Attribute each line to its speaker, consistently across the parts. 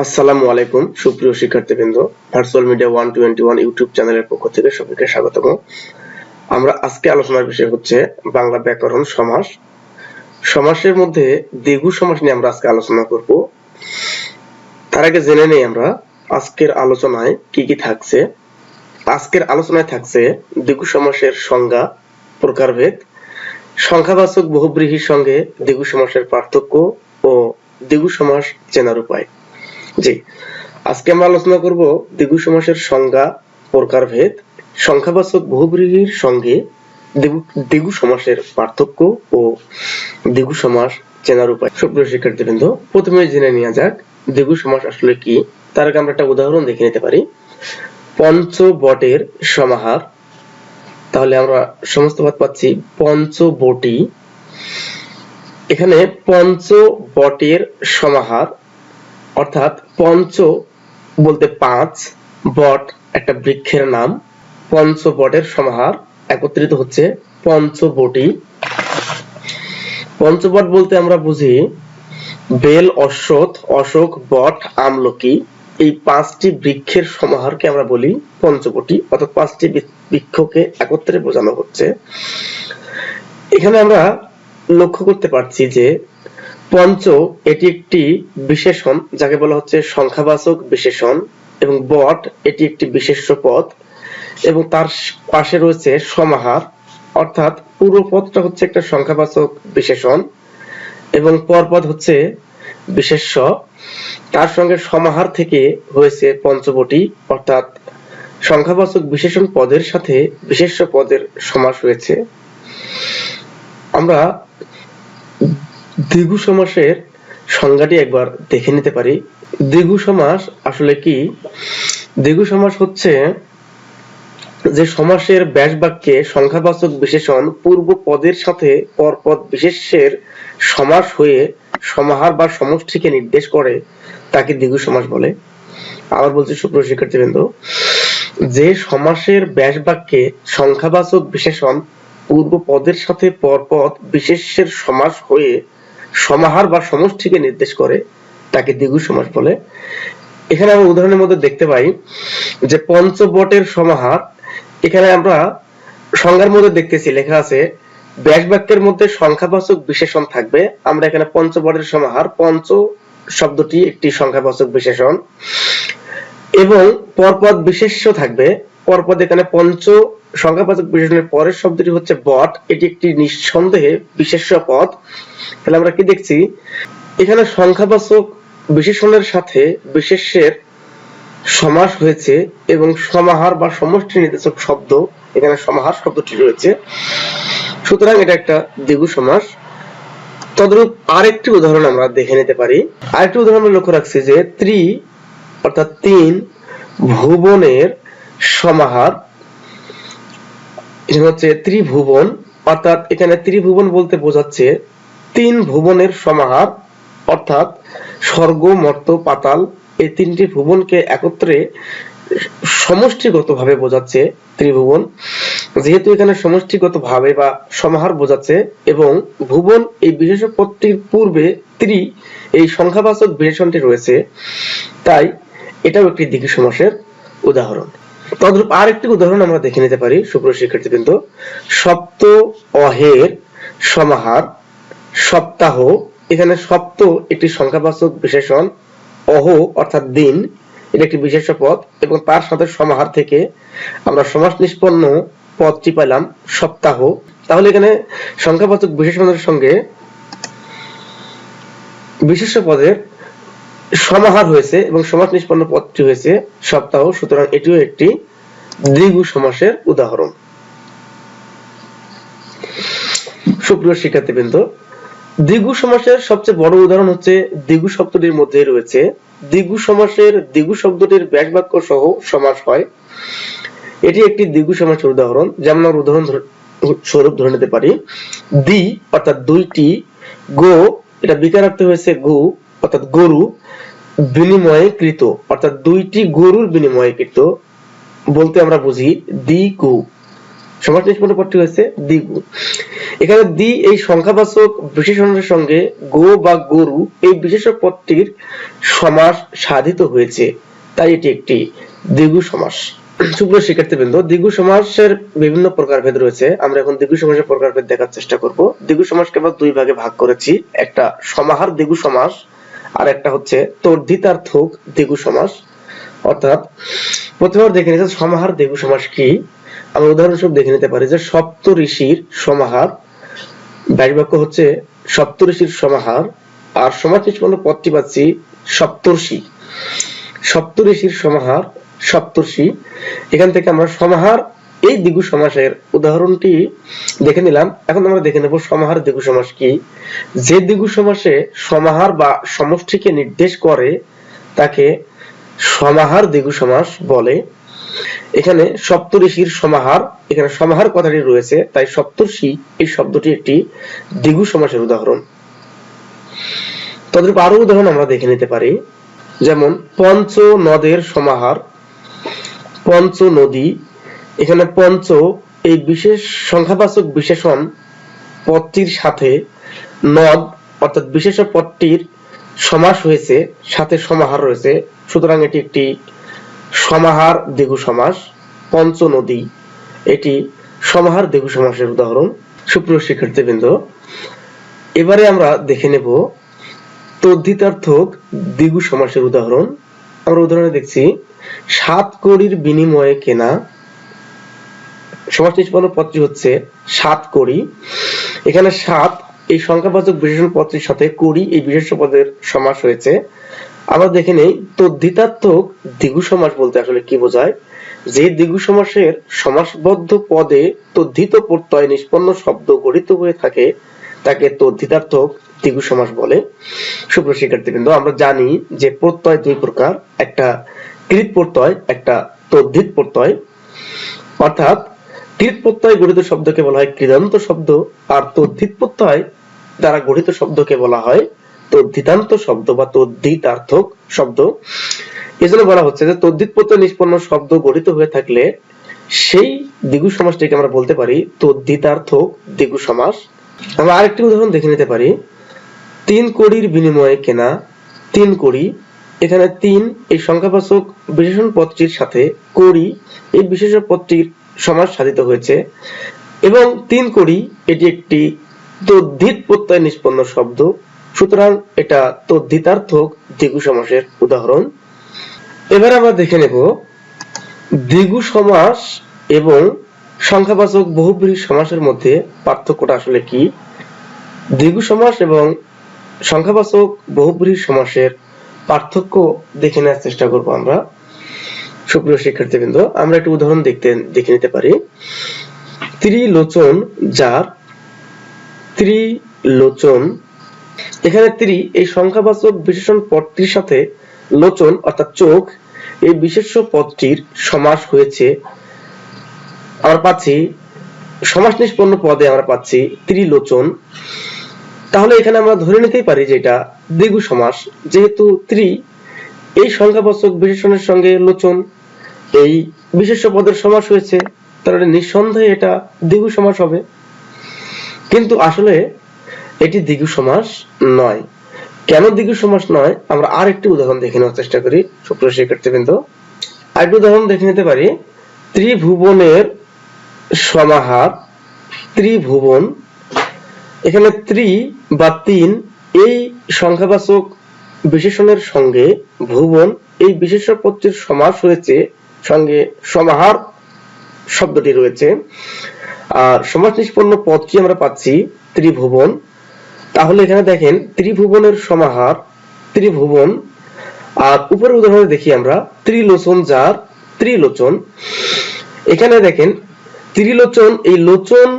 Speaker 1: আসসালামু আলাইকুম সুপ্রিয় শিক্ষার্থীবৃন্দ, ভার্চুয়াল মিডিয়া 121 ইউটিউব চ্যানেলের পক্ষ থেকে সবাইকে স্বাগতম। আমরা আজকে আলোচনার বিষয় হচ্ছে বাংলা ব্যাকরণ সমাস। সমাসের মধ্যে দ্বিগু সমাস নিয়ে আমরা আজকে আলোচনা করব। তার আগে জেনে নেই আমরা আজকের আলোচনায় কি কি থাকছে। আজকের আলোচনায় থাকছে দ্বিগু সমাসের সংজ্ঞা, প্রকারভেদ, সংখ্যাবাচক বহুব্রীহির সঙ্গে দ্বিগু সমাসের পার্থক্য ও দ্বিগু সমাস চেনার উপায়। জি, আজকে আমরা আলোচনা করব দ্বিগু সমাসের সংজ্ঞা, প্রকারভেদ, সংখ্যাবাচক বহুব্রীহির সঙ্গে দ্বিগু সমাসের পার্থক্য ও দ্বিগু সমাস চেনার উপায়। সুপ্রিয় শিক্ষার্থীবৃন্দ, প্রথমে জেনে নেওয়া যাক দ্বিগু সমাস আসলে কি। তার আগে আমরা একটা উদাহরণ দেখে নিতে পারি। পঞ্চবটের সমাহার, তাহলে আমরা সমস্ত পদ পাচ্ছি পঞ্চবটি। এখানে পঞ্চবটের সমাহার অর্থাৎ পঞ্চ বলতে ৫, বট একটা বৃক্ষের নাম, পঞ্চবটের সমাহার একত্রিত হচ্ছে পঞ্চবটি। পঞ্চবট বলতে আমরা বুঝি বেল, অশ্বত্থ, অশোক, বট, আমলকি, এই ৫টি বৃক্ষের সমাহারকে আমরা বলি পঞ্চবটি, অর্থাৎ ৫টি বৃক্ষকে একত্রে বোঝানো হচ্ছে। এখানে আমরা লক্ষ্য করতে পারছি যে পঞ্চ এটি একটি বিশেষণ, যাকে বলা হচ্ছে সংখ্যাবাচক বিশেষণ, এবং বট এটি একটি বিশেষ্য পদ, এবং তার পাশে রয়েছে সমাহার, অর্থাৎ পুরো পদটা হচ্ছে একটা সংখ্যাবাচক বিশেষণ এবং পরপদ হচ্ছে বিশেষ্য। তার সঙ্গে সমাহার থেকে হয়েছে পঞ্চবটি, অর্থাৎ সংখ্যাবাচক বিশেষণ পদের সাথে বিশেষ্য পদের সমাস হয়েছে। আমরা দ্বিগু সমাসের সংজ্ঞাটি একবার দেখে নিতে পারি। দ্বিগু সমাস আসলে কি? দ্বিগু সমাস হচ্ছে যে সমাসের ব্যাস বাক্যে সংখ্যাবাচক বিশেষণ পূর্ব পদের সাথে পরপদ বিশেষ্যের সমাস হয়ে সমাহার বা সমষ্টিকে নির্দেশ করে তাকে দ্বিগু সমাস বলে। আবার বলছি সুপ্রিয় শিক্ষার্থীবৃন্দ, যে সমাসের ব্যাস বাক্যে সংখ্যাবাচক বিশেষণ পূর্ব পদের সাথে পরপদ বিশেষ্যের সমাস হয়ে সমাহার বা সমষ্টিকে নির্দেশ করে তাকে দ্বিগু সমাস বলে। এখানে আমরা উদাহরণের মধ্যে দেখতে পাই যে পঞ্চবটের সমাহার, এখানে আমরা সংজ্ঞার মধ্যে দেখতেছি লেখা আছে ব্যাস বাক্যের মধ্যে সংখ্যাবাচক বিশেষণ থাকবে। আমরা এখানে পঞ্চবটের সমাহার, পঞ্চ শব্দটি একটি সংখ্যাবাচক বিশেষণ, এবং পরপদ বিশেষ্য থাকবে। পরপদ এখানে পঞ্চ সংখ্যাবাচক বিশেষণের পরের শব্দটি হচ্ছে বট, এটি একটি নিঃসন্দেহে বিশেষ্য পদ। তাহলে আমরা কি দেখছি, এখানে সংখ্যাবাচক বিশেষণের সাথে বিশেষ্যের সমাস হয়েছে এবং সমাহার বা সমষ্টি নির্দেশক শব্দ এখানে সমাহার শব্দটি রয়েছে, সুতরাং এটা একটা দ্বিগু সমাস। তদ্রূপ আরেকটি উদাহরণ আমরা দেখে নিতে পারি। আরেকটি উদাহরণ লক্ষ্য রাখছি যে ত্রি অর্থাৎ ৩ ভুবনের সমাহার, এটা হচ্ছে ত্রিভুবন, অর্থাৎ এখানে ত্রিভুবন বলতে বোঝাচ্ছে ৩ ভুবনের সমাহার, অর্থাৎ স্বর্গ, মর্ত্য, পাতাল এই ৩টি ভুবনকে একত্রে সমষ্টিগতভাবে বোঝাচ্ছে ত্রিভুবন। যেহেতু এখানে সমষ্টিগতভাবে বা সমাহার বোঝাচ্ছে এবং ভুবন এই বিশেষ পদটির পূর্বে ত্রি এই সংখ্যাবাচক বিশেষণটি রয়েছে, তাই এটাও একটি দ্বিগু সমাসের উদাহরণ। তদ্রূপ আরেকটি উদাহরণ আমরা দেখে নিতে পারি সুপ্রিয় শিক্ষার্থীবৃন্দ। সপ্ত অহের সমাহার, সপ্তাহ, এখানে সপ্ত একটি সংখ্যাবাচক বিশেষণ, অহ অর্থাৎ দিন এটা একটি বিশেষ্য পদ, এবং তার সাথে সমাহার থেকে আমরা সমাস নিষ্পন্ন পদটি পেলাম সপ্তাহ। তাহলে এখানে সংখ্যাবাচক বিশেষণের সঙ্গে বিশেষ্য পদের সমাহার হয়েছে এবং সমাস নিষ্পন্ন পদটি হয়েছে সপ্তাহ, সুতরাং এটিও একটি দ্বিগু সমাসের উদাহরণ। সুপ্রিয় শিক্ষার্থীবৃন্দ, দ্বিগু সমাসের সবচেয়ে বড় উদাহরণ হচ্ছে দ্বিগু শব্দটির মধ্যে রয়েছে। দ্বিগু সমাসের দ্বিগু শব্দটির ব্যাস বাক্য সহ সমাস হয়, এটি একটি দ্বিগু সমাসের উদাহরণ। যেমন আমরা উদাহরণ স্বরূপ ধরে নিতে পারি দ্বি অর্থাৎ দুইটি, গো এটা বিকারার্থে হয়েছে গু অর্থাৎ গরু, বিনিময়ে কৃত অর্থাৎ দুইটি গরুর বিনিময়ে কৃত বলতে আমরা বুঝি দ্বিগু। সমাস নিষ্পন্ন পদটি হয়েছে দ্বিগু। এখানে দ্বি এই সংখ্যাবাচক বিশেষণের সঙ্গে গো বা গরু এই বিশেষ্য পদটির সমাস সাধিত হয়েছে, তাই এটি একটি দ্বিগু সমাস। সুপ্রিয় শিক্ষার্থীবৃন্দ, দ্বিগু সমাসের বিভিন্ন প্রকারভেদ রয়েছে। আমরা এখন দ্বিগু সমাসের প্রকারভেদ দেখার চেষ্টা করব। দ্বিগু সমাসকে আমরা দুই ভাগে ভাগ করেছি, একটা সমাহার দ্বিগু সমাস আর একটা হচ্ছে তদ্ধিতার্থক দ্বিগু সমাস। অর্থাৎ প্রথমে দেখে নিতে সমাহার দ্বিগু সমাস কি। আমরা উদাহরণস্বরূপ দেখে নিতে পারি যে সপ্তঋষির সমাহার, ব্যাস বাক্য হচ্ছে সপ্তঋষির সমাহার, আর সমাস নিষ্পন্ন পদটি পাচ্ছি সপ্তর্ষি। সপ্তঋষির সমাহার সপ্তর্ষি, এখান থেকে আমরা সমাহার এই দ্বিগু সমাসের উদাহরণটি দেখে নিলাম। এখন আমরা দেখে নেব সমাহার দ্বিগু সমাস কি। যে দ্বিগু সমাসে সমাহার বা সমষ্টিকে নির্দেশ করে তাকে সমাহার দ্বিগু সমাস বলে। এখানে সপ্তঋষির সমাহার, এখানে সমাহার কথাটি রয়েছে, তাই সপ্তর্ষি এই শব্দটি একটি দ্বিগু সমাসের উদাহরণ। তদ্রূপ আরো উদাহরণ আমরা দেখে নিতে পারি, যেমন পঞ্চ নদের সমাহার, পঞ্চ নদী। এখানে পঞ্চ এই বিশেষ সংখ্যাবাচক বিশেষণ পদটির সাথে নদ অর্থাৎ বিশেষ্য পদটির সমাস হয়েছে, সাথে সমাহার রয়েছে, সুতরাং এটি একটি সমাহার দ্বিগু সমাস। পঞ্চ নদী এটি সমাহার দ্বিগু সমাসের উদাহরণ। সুপ্রিয় শিক্ষার্থীবৃন্দ, এবারে আমরা দেখে নেব তদ্ধিতার্থক দ্বিগু সমাসের উদাহরণ। আমরা উদাহরণে দেখছি 7 কড়ির বিনিময়ে কেনা। সমাস নিষ্পন্ন পদটি হচ্ছে 7 কড়ি। এখানে 7 এই সংখ্যাবাচক বিশেষণ পদটির সাথে কড়ি এই বিশেষ্য পদের সমাস হয়েছে। আমরা দেখে নেই তদ্ধিতার্থক দ্বিগু সমাস বলতে আসলে কি বোঝায়। যে দ্বিগু সমাসের সমাসবদ্ধ পদে তদ্ধিত প্রত্যয় নিষ্পন্ন শব্দ গঠিত হয়ে থাকে তাকে তদ্ধিতার্থক দ্বিগু সমাস বলে। সুপ্রিয় শিক্ষার্থীবৃন্দ, আমরা জানি যে প্রত্যয় দুই প্রকার, একটা কৃত প্রত্যয়, একটা তদ্ধিত প্রত্যয়। অর্থাৎ কৃত প্রত্যয় গঠিত শব্দকে বলা হয় কৃদান্ত শব্দ, আর তদ্ধিত প্রত্যয় দ্বারা গঠিত শব্দকে বলা হয় তদ্ধিতান্ত শব্দ বা তদ্ধিতার্থক শব্দ। এজন্য বলা হচ্ছে যে তদ্ধিত প্রত্যয় নিষ্পন্ন শব্দ গঠিত হয়ে থাকলে সেই দ্বিগু সমাসটিকে আমরা বলতে পারি তদ্ধিতার্থক দ্বিগু সমাস। আমরা আরেকটি উদাহরণ দেখে নিতে পারি, 3 কড়ির বিনিময়ে কেনা। 3 কড়ি, এখানে 3 এই সংখ্যাবাচক বিশেষণ পদটির সাথে কড়ি এই বিশেষ্য পদটির সমাস সাধিত হয়েছে এবং 3 কড়ি এটি একটি তদ্ধিত প্রত্যয় নিষ্পন্ন শব্দ, সুতরাং এটা তদ্ধিতার্থক দ্বিগু সমাসের উদাহরণ। এবার আমরা দেখে নেব দ্বিগু সমাস এবং সংখ্যাবাচক বহুব্রীহি সমাসের মধ্যে পার্থক্যটা আসলে কি। দ্বিগু সমাস এবং সংখ্যাবাচক বহুব্রীহি সমাসের পার্থক্য দেখে নেওয়ার চেষ্টা করব আমরা। সুপ্রিয় শিক্ষার্থীবৃন্দ, আমরা একটি উদাহরণ দেখে নিতে পারি। ত্রিলোচন যার। ত্রিলোচন, এখানে ত্রি এই সংখ্যাবাচক বিশেষণ পদটির সাথে লোচন অর্থাৎ চোখ এই বিশেষ্য পদটির সমাস হয়েছে। আমরা পাচ্ছি সমাস নিষ্পন্ন পদে আমরা পাচ্ছি ত্রিলোচন। তাহলে এখানে আমরা ধরে নিতেই পারি যে এটা দ্বিগু সমাস, যেহেতু ত্রি এই সংখ্যাবাচক বিশেষণের সঙ্গে লোচন এই বিশেষ্য পদের সমাস হয়েছে, তাহলে নিঃসন্দেহে এটা দ্বিগু সমাস হবে। কিন্তু আসলে এটি দ্বিগু সমাস নয়। কেন দ্বিগু সমাস নয়, আমরা আর একটি উদাহরণ দেখে নেওয়ার চেষ্টা করি। সুপ্রিয় শিক্ষার্থীবৃন্দ, আরেকটি উদাহরণ দেখে নিতে পারি, ত্রিভুবনের সমাহার। ত্রিভুবন, এখানে ত্রি বা 3 এই সংখ্যাবাচক বিশেষণের সঙ্গে ভুবন এই বিশেষ্য পদটির সমাস হয়েছে, সঙ্গে সমাহার শব্দটি রয়েছে, আর সমাস নিষ্পন্ন পদটি আমরা পাচ্ছি ত্রিভুবন। তাহলে এখানে দেখেন ত্রিভুবনের সমাহার ত্রিভুবন। আর উপরের উদাহরণে দেখি আমরা ত্রিলোচন যার। ত্রিলোচন, এখানে দেখেন ত্রিলোচন এই লোচন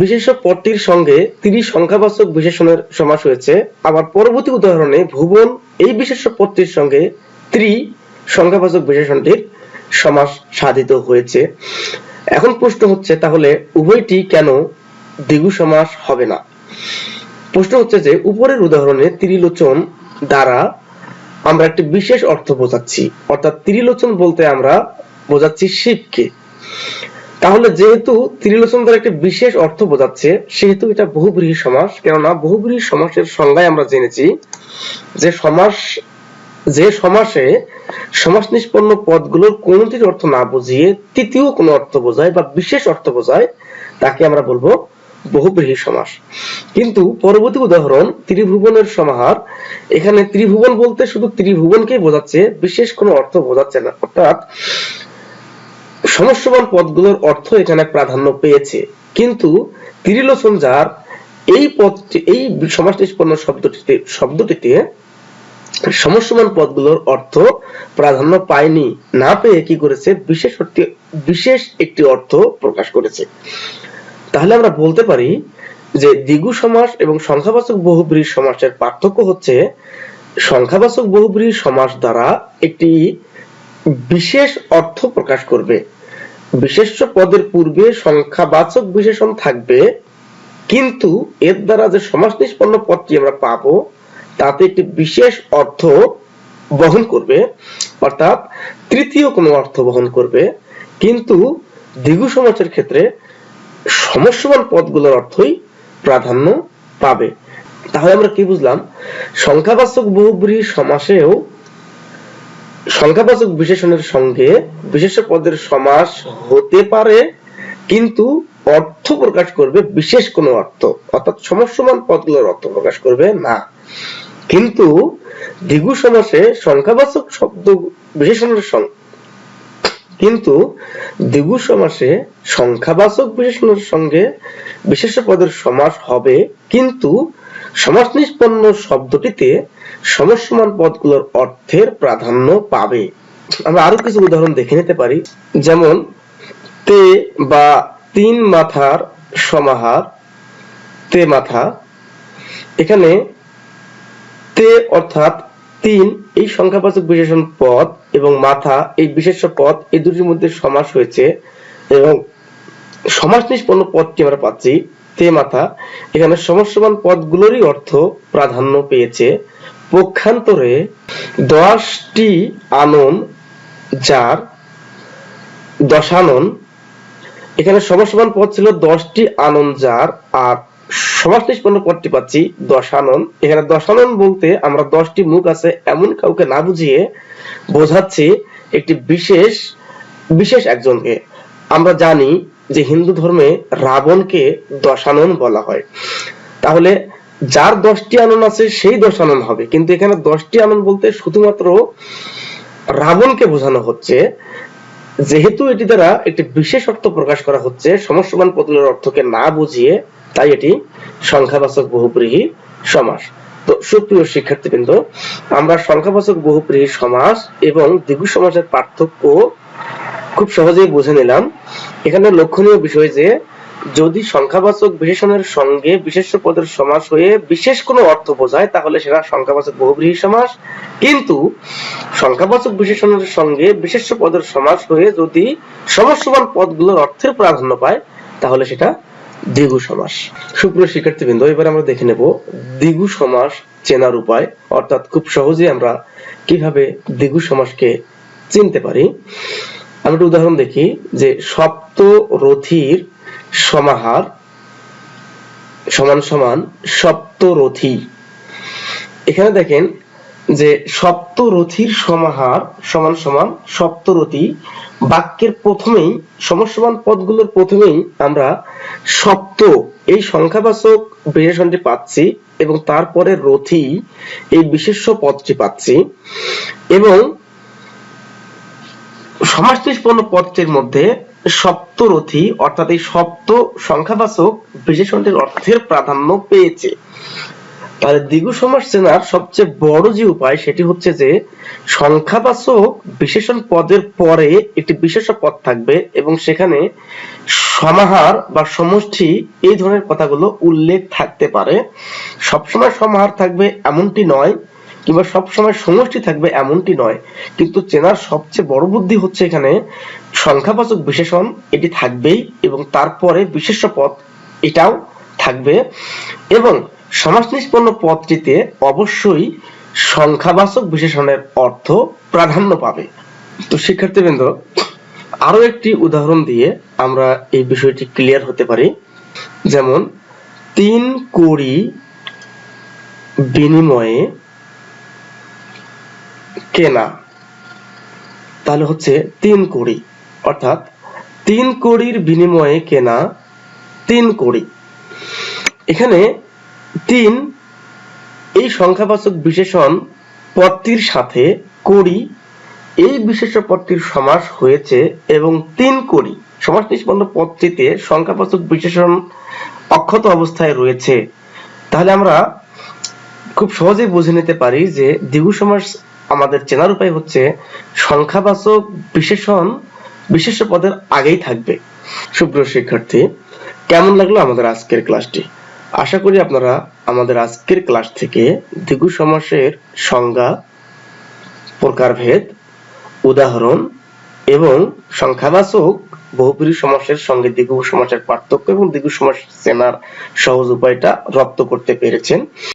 Speaker 1: বিশেষ্য পদটির সঙ্গে ত্রি সংখ্যাবাচক বিশেষণের সমাস হয়েছে, আবার পরবর্তী উদাহরণে ভুবন এই বিশেষ্য পদটির সঙ্গে ত্রি সংখ্যাবাচক বিশেষণটির সমাস সাধিত হয়েছে। এখন প্রশ্ন হচ্ছে তাহলে উভয়টি কেন দ্বিগু সমাস হবে না। প্রশ্ন হচ্ছে যে উপরের উদাহরণে ত্রিলোচন দ্বারা আমরা একটি বিশেষ অর্থ বোঝাচ্ছি, অর্থাৎ ত্রিলোচন বলতে আমরা বোঝাচ্ছি শিবকে। তাহলে যেহেতু ত্রিলোচন দ্বারা একটা বিশেষ অর্থ বোঝাচ্ছে, সেহেতু এটা বহুব্রীহি সমাস। কেননা বহুব্রীহি সমাসের সংজ্ঞায় আমরা জেনেছি যে সমাসে সমাস নিষ্পন্ন পদগুলোর কোনটির অর্থ না বুঝিয়ে তৃতীয় কোনো অর্থ বোঝায় বা বিশেষ অর্থ বোঝায়, তাকে আমরা বলবো বহুব্রীহি সমাস। কিন্তু পরবর্তী উদাহরণ ত্রিভুবনের সমাহার। এখানে ত্রিভুবন বলতে শুধু ত্রিভুবনকেই বোঝাচ্ছে, বিশেষ কোনো অর্থ বোঝাচ্ছে না। অর্থাৎ সমস্যবান পদগুলোর অর্থ এখানে প্রাধান্য পেয়েছে, কিন্তু ত্রিলোচন যার এই সমাস নিষ্পন্ন শব্দটিতে সমস্যবান পদগুলোর অর্থ প্রাধান্য পায়নি, না পেয়ে কি করেছে, বিশেষ একটি অর্থ প্রকাশ করেছে। তাহলে আমরা বলতে পারি যে দ্বিগু সমাস এবং সংখ্যাবাচক বহুব্রীহি সমাসের পার্থক্য হচ্ছে, সংখ্যাবাচক বহুব্রীহি সমাস দ্বারা একটি বিশেষ অর্থ প্রকাশ করবে, বিশেষ্য পদের পূর্বে সংখ্যাবাচক বিশেষণ থাকবে, কিন্তু এর দ্বারা যে সমাস নিষ্পন্ন পদটি আমরা পাবো তাতে একটি বিশেষ অর্থ বহন করবে, অর্থাৎ তৃতীয় কোনো অর্থ বহন করবে। কিন্তু দ্বিগু সমাসের ক্ষেত্রে সমস্যবান পদগুলোর অর্থই প্রাধান্য পাবে। তাহলে আমরা কি বুঝলাম, সংখ্যাবাচক বহুব্রীহি সমাসেও সংখ্যাবাচক বিশেষণের সঙ্গে বিশেষ্য পদের সমাস হতে পারে, কিন্তু অর্থ প্রকাশ করবে বিশেষ কোনো অর্থ, অর্থাৎ সমস্যবান পদগুলোর অর্থ প্রকাশ করবে না। কিন্তু দ্বিগু সমাসে সংখ্যাবাচক শব্দ বিশেষণের সঙ্গে বিশেষ্য পদের সমাস হবে, কিন্তু সমাস নিষ্পন্ন শব্দটিতে সমস্যমান পদগুলোর অর্থের প্রাধান্য পাবে। আমরা আরো কিছু উদাহরণ দেখে নিতে পারি, যেমন তে বা তিন মাথার সমাহার, তে মাথা। এখানে তে অর্থাৎ তিন এই সংখ্যাবাচক বিশেষণ পদ এবং মাথা এই বিশেষ্য পদ, এই দুটির মধ্যে সমাস হয়েছে এবং সমাস নিষ্পন্ন পদটি আমরা পাচ্ছি তে মাথা। এখানে সমস্যবান পদগুলোরই অর্থ প্রাধান্য পেয়েছে। পক্ষান্তরে 10টি আনন যার দশানন, এখানে সমস্যবান পদ ছিল 10টি আনন যার, আর সমাস নিষ্পন্ন পদটি পাচ্ছি দশানন। এখানে দশানন বলতে আমরা 10টি মুখ আছে এমন কাউকে না বুঝিয়ে বোঝাচ্ছি একটি বিশেষ একজনকে। আমরা জানি যে হিন্দু ধর্মে রাবণকে দশানন বলা হয়, তাহলে যার 10টি আনন আছে সেই দশানন হবে, কিন্তু এখানে 10টি আনন বলতে শুধুমাত্র রাবণকে বোঝানো হচ্ছে। যেহেতু এটি দ্বারা একটি বিশেষ অর্থ প্রকাশ করা হচ্ছে সমস্যবান পদগুলোর অর্থকে না বুঝিয়ে, তাই এটি সংখ্যাবাচক বহুব্রীহি সমাস। তো সুপ্রিয় শিক্ষার্থীবৃন্দ, আমরা সংখ্যাবাচক বহুব্রীহি সমাস এবং দ্বিগু সমাসের পার্থক্য খুব সহজেই বুঝে নিলাম। এখানে লক্ষণীয় বিষয় যে যদি সংখ্যাবাচক বিশেষণের সঙ্গে বিশেষ্য পদের সমাস হয়ে বিশেষ কোনো অর্থ বোঝায় তাহলে সেটা সংখ্যাবাচক বহুব্রীহি সমাস, কিন্তু সংখ্যাবাচক বিশেষণের সঙ্গে বিশেষ্য পদের সমাস হয়ে যদি সমস্যবান পদগুলোর অর্থের প্রাধান্য পায় তাহলে সেটা দ্বিগু সমাস। সুপ্রিয় শিক্ষার্থীবৃন্দ, এবার আমরা দেখে নেব দ্বিগু সমাস চেনার উপায়, অর্থাৎ খুব সহজেই আমরা কিভাবে দ্বিগু সমাসকে চিনতে পারি। আমরা একটা উদাহরণ দেখি যে সপ্তরথীর সমাহার সমান সমান সপ্তরথী। এখানে দেখেন যে সপ্তরথীর সমাহার সমান সমান সপ্তরথী, বাক্যের প্রথমেই সমস্যবান পদগুলোর প্রথমেই আমরা সপ্ত এই সংখ্যাবাচক বিশেষণটি পাচ্ছি এবং তারপরে রথী এই বিশেষ্য পদটি পাচ্ছি, এবং সমাস নিষ্পন্ন পদটির মধ্যে সপ্তরথী অর্থাৎ এই সপ্ত সংখ্যাবাচক বিশেষণটির অর্থের প্রাধান্য পেয়েছে। তাহলে দ্বিগু সমাস চেনার সবচেয়ে বড় যে উপায় সেটি হচ্ছে যে সংখ্যাবাচক বিশেষণ পদের পরে একটি বিশেষ্য পদ থাকবে এবং সেখানে সমাহার বা সমষ্টি এই ধরনের কথাগুলো উল্লেখ থাকতে পারে। সবসময় সমাহার থাকবে এমনটি নয়, কিংবা সবসময় সমষ্টি থাকবে এমনটি নয়, কিন্তু চেনার সবচেয়ে বড় বুদ্ধি হচ্ছে এখানে সংখ্যাবাচক বিশেষণ এটি থাকবেই এবং তারপরে বিশেষ্য পদ এটাও থাকবে, এবং সমাস নিষ্পন্ন পদটিতে অবশ্যই সংখ্যাবাচক বিশেষণের অর্থ প্রাধান্য পাবে। তো শিক্ষার্থীবৃন্দ, আরো একটি উদাহরণ দিয়ে আমরা এই বিষয়টি ক্লিয়ার হতে পারি। যেমন 3 কড়ি বিনিময়ে কেনা, তাহলে হচ্ছে 3 কড়ি, অর্থাৎ 3 কড়ির বিনিময়ে কেনা 3 কড়ি। এখানে 3 এই সংখ্যাবাচক বিশেষণ পদটির সাথে কড়ি এই বিশেষ্য পদটির সমাস হয়েছে এবং 3 কড়ি সমাস নিষ্পন্ন পদটিতে সংখ্যাবাচক বিশেষণ অক্ষত অবস্থায় রয়েছে। তাহলে আমরা খুব সহজেই বুঝে নিতে পারি যে দ্বিগু সমাস আমাদের চেনার উপায় হচ্ছে সংখ্যাবাচক বিশেষণ বিশেষ্য পদের আগেই থাকবে। সুপ্রিয় শিক্ষার্থী, কেমন লাগলো আমাদের আজকের ক্লাসটি? আশা করি আপনারা আমাদের আজকের ক্লাস থেকে দ্বিগু সমাসের সংজ্ঞা, প্রকারভেদ, উদাহরণ এবং সংখ্যাবাচক বহুব্রীহি সমাসের সঙ্গে দ্বিগু সমাসের পার্থক্য এবং দ্বিগু সমাস চেনার সহজ উপায়টা রপ্ত করতে পেরেছেন।